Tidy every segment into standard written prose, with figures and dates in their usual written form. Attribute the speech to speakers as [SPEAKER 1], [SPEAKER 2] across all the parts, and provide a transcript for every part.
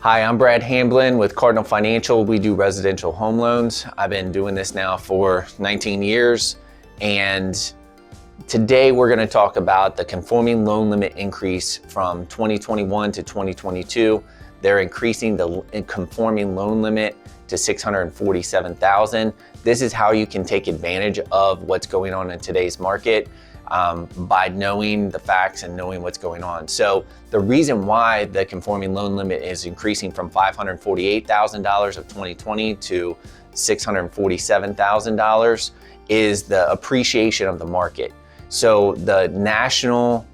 [SPEAKER 1] Hi, I'm Brad Hamblen with Cardinal Financial. We do residential home loans. I've been doing this now for 19 years, and today we're going to talk about the conforming loan limit increase from 2021 to 2022. They're increasing the conforming loan limit to $647,000. This is how you can take advantage of what's going on in today's market by knowing the facts and knowing what's going on. So the reason why the conforming loan limit is increasing from $548,000 of 2020 to $647,000 is the appreciation of the market. So the national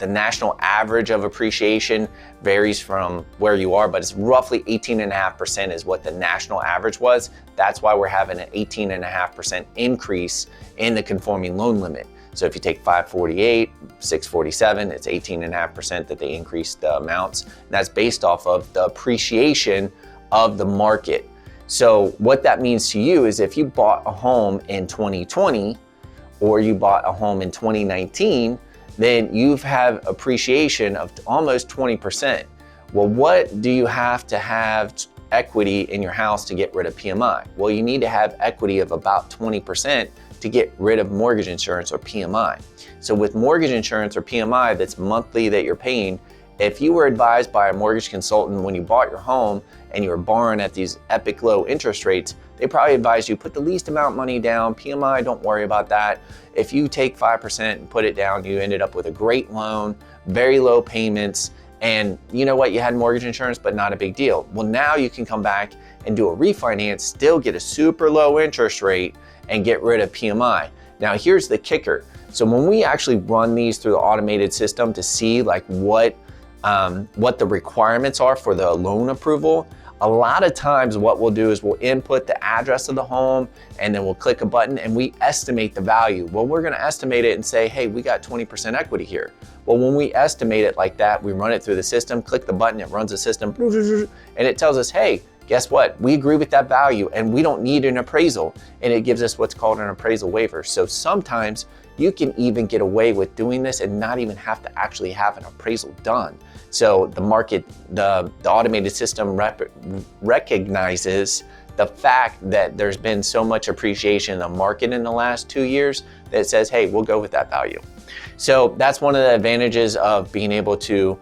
[SPEAKER 1] national average of appreciation varies from where you are, but it's roughly 18.5% is what the national average was. That's why we're having an 18.5% increase in the conforming loan limit. So if you take 548, 647, it's 18.5% that they increased the amounts. That's based off of the appreciation of the market. So what that means to you is if you bought a home in 2020 or you bought a home in 2019, then you've had appreciation of almost 20%. Well, what do you have to have equity in your house to get rid of PMI? Well, you need to have equity of about 20% to get rid of mortgage insurance or PMI. So with mortgage insurance or PMI that's monthly that you're paying, if you were advised by a mortgage consultant when you bought your home and you were borrowing at these epic low interest rates, they probably advised you put the least amount of money down. PMI, don't worry about that. If you take 5% and put it down, you ended up with a great loan, very low payments, and you know what? You had mortgage insurance, but not a big deal. Well, now you can come back and do a refinance, still get a super low interest rate and get rid of PMI. Now, here's the kicker. So when we actually run these through the automated system to see like what the requirements are for the loan approval, a lot of times what we'll do is we'll input the address of the home and then we'll click a button and we estimate the value. Well, we're gonna estimate it and say, hey, we got 20% equity here. Well, when we estimate it like that, we run it through the system, click the button, it runs the system, and it tells us, hey, guess what? We agree with that value and we don't need an appraisal. And it gives us what's called an appraisal waiver. So sometimes you can even get away with doing this and not even have to actually have an appraisal done. So the market, the automated system recognizes the fact that there's been so much appreciation in the market in the last 2 years that it says, hey, we'll go with that value. So that's one of the advantages of being able to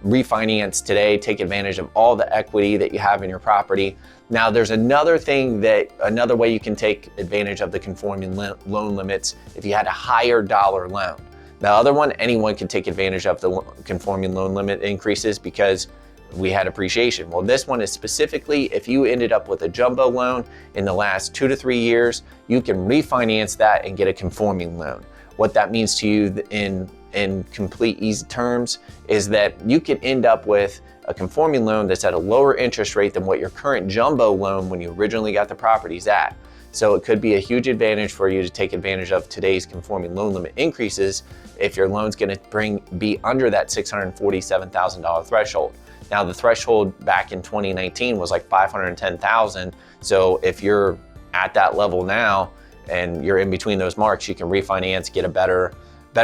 [SPEAKER 1] refinance today, take advantage of all the equity that you have in your property. Now, there's another way you can take advantage of the conforming loan limits if you had a higher dollar loan. The other one, anyone can take advantage of the conforming loan limit increases because we had appreciation. Well, this one is specifically if you ended up with a jumbo loan in the last 2 to 3 years, you can refinance that and get a conforming loan. What that means to you in complete easy terms is that you can end up with a conforming loan that's at a lower interest rate than what your current jumbo loan when you originally got the properties at. So it could be a huge advantage for you to take advantage of today's conforming loan limit increases if your loan's gonna be under that $647,000 threshold. Now the threshold back in 2019 was like $510,000. So if you're at that level now and you're in between those marks, you can refinance, get a better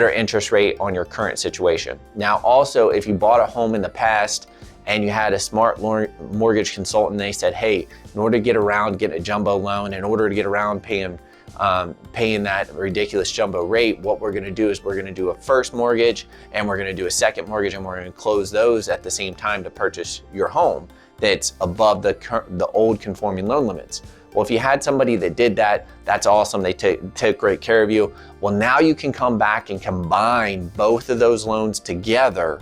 [SPEAKER 1] interest rate on your current situation. Now also, if you bought a home in the past and you had a smart mortgage consultant, they said, hey, in order to get around getting a jumbo loan, in order to get around paying that ridiculous jumbo rate, what we're gonna do is we're gonna do a first mortgage and we're gonna do a second mortgage and we're gonna close those at the same time to purchase your home that's above the old conforming loan limits. Well, if you had somebody that did that, that's awesome. They took great care of you. Well, now you can come back and combine both of those loans together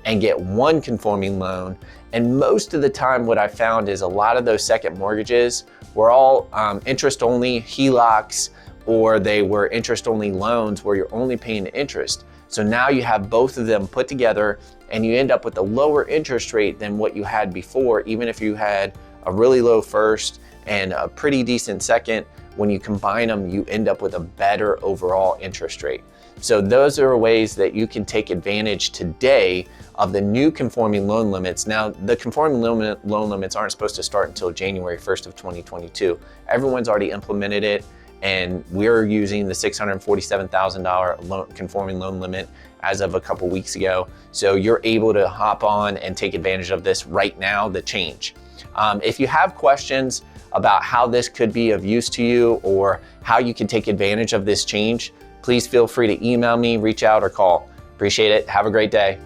[SPEAKER 1] and get one conforming loan. And most of the time what I found is a lot of those second mortgages were all interest only HELOCs, or they were interest only loans where you're only paying the interest. So now you have both of them put together and you end up with a lower interest rate than what you had before, even if you had a really low first and a pretty decent second. When you combine them, you end up with a better overall interest rate. So those are ways that you can take advantage today of the new conforming loan limits. Now, the conforming loan limits aren't supposed to start until January 1st of 2022. Everyone's already implemented it, and we're using the $647,000 conforming loan limit as of a couple weeks ago. So you're able to hop on and take advantage of this right now, the change. If you have questions about how this could be of use to you or how you can take advantage of this change, please feel free to email me, reach out, or call. Appreciate it. Have a great day.